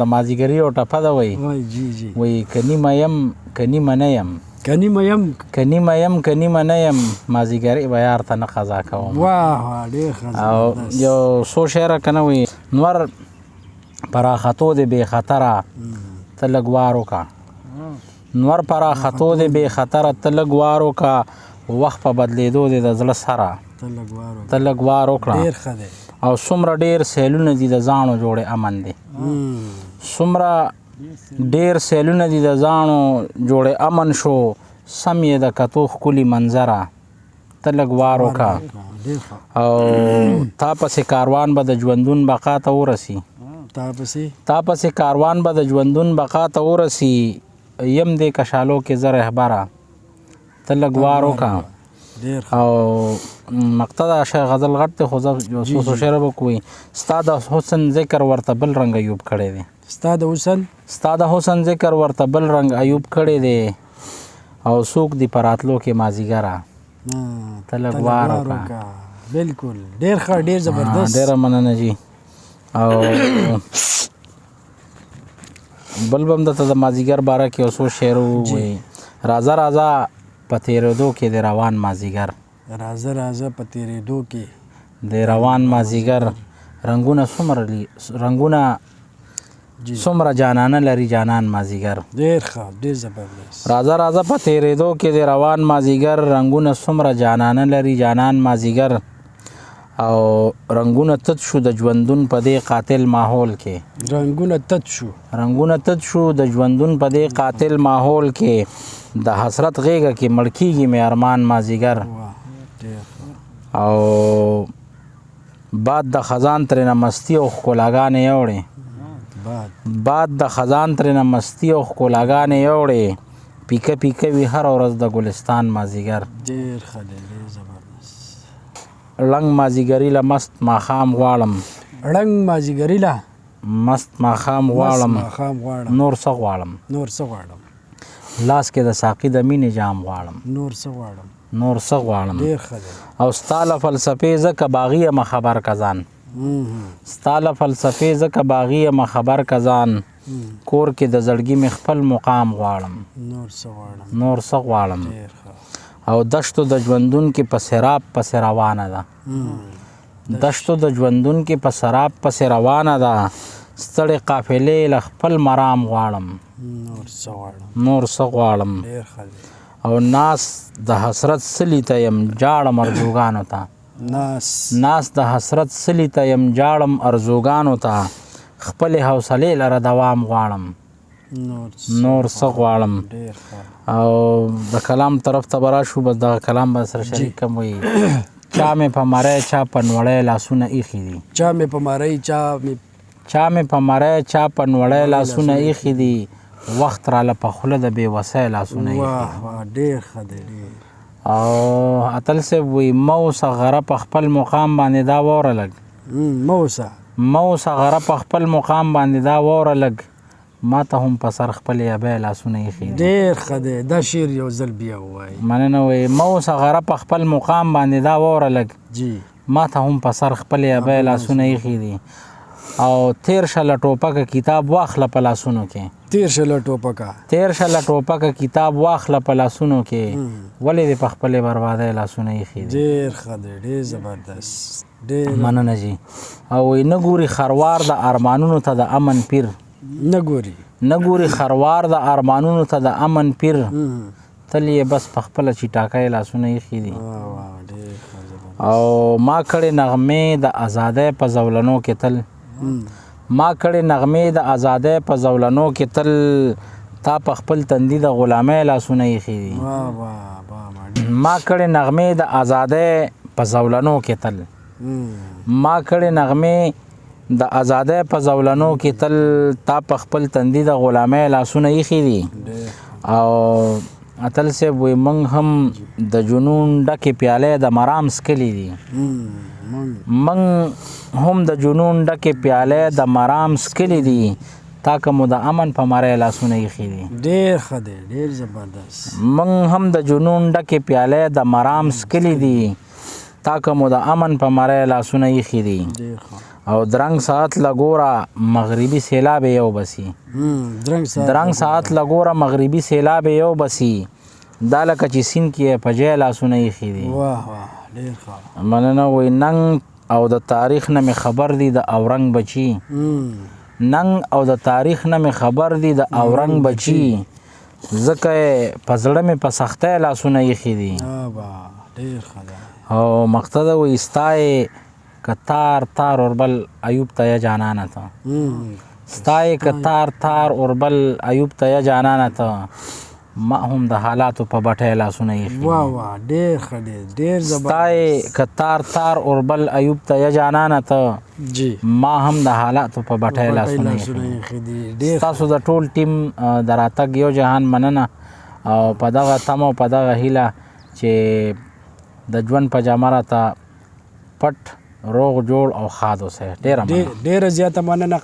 د مازدیګري یو ټپه ده وایي وایي که نیمه یم که نیمه نه یم که نیمه یم که نیمه نه یم مازدیګري به یار ته نه قضا کوم. او یو څو شعره که نه وایي نور په راختو دی بې خطره ته لږ وار وکړه نور په راختو دی بې خطره ته لږ وار وکړه وخت په بدلېدو دی د زړه سره ته لږ وار وکړه او څومره ډېر سیلونه دي د زاڼو جوړې امن دی څومره ډېر سیلونه دي د زاڼو جوړې امن شو سم یې د کتو ښکلي منظره ته لږ وار وکړه او تا پسې کاروان به د ژوندون بقا ته ورسي تا پسې کاروان به د ژوندون بقا ته ورسي یم دې کشالو کې زه رهبره ته لږ وار وکړه او مقطع د شعر غزل غټ دی خو زه یو څو شعر به کوي ستا د حسن ذکر ورته بل رنګ ایوب کړی دی ستا د حسن ذکر ورته بل رنګ ایوب کړی دی او څوک دی په راتلو کې مازدیګره ته لږ وار وکړه. بالکل ډېر ښه ډېر زبردست ډېره مننه جي. او بل به هم درته د مازدیګر باره کې یو څو شعر ووایي راځه راځه په تېرېدو کې د روان مازدیګر راځه راځه په تېرېدو کې د روان مازدیګر رنګونه څومره جانانه لري جانان مازدیګر ډېر ښه ډېر زبردست راځه راځه په تېرېدو کې د روان مازدیګر رنګونه څومره جانانه لري جانان مازدیګر او رنګونه تت شو د ژوندون په دې قاتل ماحول کې رنګونه تت شو د ژوندون په دې قاتل ماحول کې د حسرت غېږه کې مړ کېږي مې ارمان مازدیګر او باد د خزان ترېنه مستي او ښکلاګانې یوړې باد د خزان ترېنه مستي او ښکلاګانې یوړې پیکه پیکه وي هره ورځ د ګلستان مازدیګر ډېر ښه دی ډېر زبردست ړنګ مازدیګري له مست ماښام غواړم مست ماښام غواړم نور څه غواړم لاس کې د ساقي د مینې جام غواړم نور څه غواړم او ستا له فلسفې ځکه باغي یم خبر کزان ستا له فلسفې ځکه باغي یم خبر کزان کور کې د زړګي مې خپل مقام غواړم نور څه غواړم او دشتو د ژوندون کې په سراب پسې روانه ده دشتو د ژوندون کې په سراب پسې روانه ده ستړې قافلې له خپل مرام غواړم نور څه غواړم او ناس د حسرت سلی ته یم جاړم ارزوګانو ته ناس د حسرت سلی ته یم جاړم ارزوګانو ته خپلې حوصلې لره دوام غواړم نور څه غواړم او د کلام طرف ته به راشو بس دغه کلام به سره شریک کم وي چا مې په مرۍ چا په نوړی لاسونه ایښي دي چا مې په مرۍ چا په نوړی لاسونه ایښي دي وخت راله په خوله د بېوسۍ لاسونه ډېر ښه دی او اتل صاحب وایي مه اوسه غره په خپل مقام باندې دا واوره لږ مه اوسه غره په خپل مقام باندې دا واوره لږ ما ته هم په سر خپل یبی لاسونه ایښي دي ډېر ښه دی دا شعر یو ځل بیا ووایي مننه وایي مه اوسه غره په خپل مقام باندې دا واوره لږ ما ته هم په سر خپل یبی لاسونه ایښي دي او تیر شه له ټوپکه کتاب واخله په لاسونو کې تیر شه له ټوپکه کتاب واخله په لاسونو کې ولې دې په خپلې بربادۍ لاسونه ایښي دي ډېر ښه دی ډېر زبردست مننه جي او وایي نه ګوري خروار د ارمانونو ته د امن پیر نه ګوري خروار د ارمانونو ته د امن پیر تل یې بس په خپله چټاکۍ لاسونه ایښي دي او ما کړې نغمې د ازادۍ په زولنو کې تل ما کړې نغمې د ازادۍ په زولنو کې تل تا په خپل تندي د غلامۍ لاسونه ایښي دي ما کړې نغمې د ازادۍ په زولنو کې تل ما کړې نغمې د ازادۍ په زولنو کې تل تا په خپل تندي د غلامۍ لاسونه ایښي دي او اتل صاحب وایي موږ هم د جنون ډکې پیالې د مرام څکلي دي موږ هم د جنون ډکې پیالې د مرام څکلي دي تا که مو د امن په مرۍ لاسونه ایښي دي ډېر ښه دی ډېر زبردست موږ هم د جنون ډکې پیالې د مرام څکلي دي تا که مو د امن په مرۍ لاسونه ایښي دي او درنګ ساعت لګورا مغربي سیلاب یو بسی درنګ ساعت لګورا مغربي سیلاب یو بسی دا لکه چې سین کې په جې لاسونه ایښي دي. واه واه ډېر ښه. مننه. وایي ننګ او د تاریخ نه مې خبر دی د اورنګ بچي. ننګ او د تاریخ نه مې خبر دی د اورنګ بچي ځکه یې په زړه مې په سختۍ لاسونه ایښي دي. ډېر ښه ده. او مقصد وایي ستا یې که تار تار اوربل ایوب ته یا جانانه ته ستا یې که تار تار اوربل ایوب ته یا جانانه ته ما هم د حالاتو په بټۍ لاسونه ایښي. واه واه ډېر ښه ډېر زبردست. ستا یې که تار تار اوربل ایوب ته یا جانانه ته ما هم د حالاتو په بټۍ لاسونه ایښي. ستاسو د ټول ټیم د راتګ یو جهان مننه او په دغه تمه او په دغه هیله چې د ژوند په جامه راته پټ روغ جوړ او ښاد اوسئ. ډېره زیاته مننه.